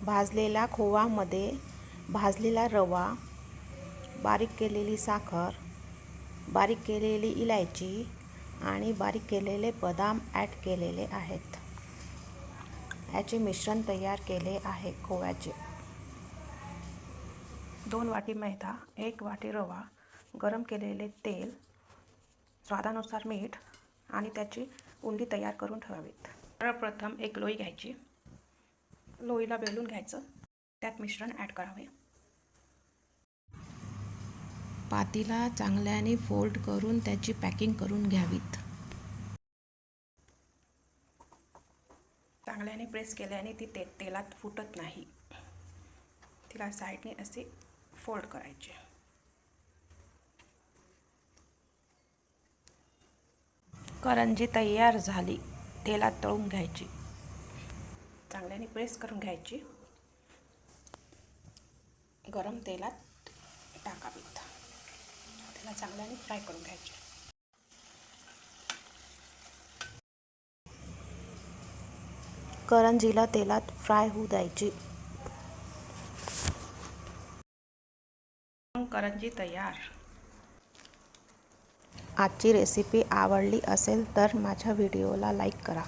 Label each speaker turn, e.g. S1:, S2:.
S1: भाजलेल्या खोवामध्ये भाजलेला रवा, बारीक केलेली साखर, बारीक केलेली इलायची आणि बारीक केलेले बदाम ॲड केलेले आहेत. याचे मिश्रण तयार केले आहे खोव्याचे. 2 वाटी मैदा, 1 वाटी रवा, गरम केलेले तेल, स्वादानुसार मीठ आणि त्याची उंडी तयार करून ठेवावीत. सर्वप्रथम एक लोई घ्यायची. लोईला बेलून घ्यायचं. त्यात मिश्रण ॲड करावे. पातीला चांगल्याने फोल्ड करून त्याची पॅकिंग करून घ्यावीत. चांगल्याने प्रेस केल्याने ती तेलात फुटत नाही. तिला साईडने असे फोल्ड करायचे. करंजी तयार झाली. तेलात तळून घ्यायची. चांगल्याने प्रेस करून घ्यायची. गरम तेलात टाकावीत. त्याला चांगल्याने फ्राय करून घ्यायचे. करंजीला तेलात फ्राय होऊ द्यायची. करंजी तयार. आजची रेसिपी आवडली असेल तर माझ्या व्हिडिओला लाईक करा.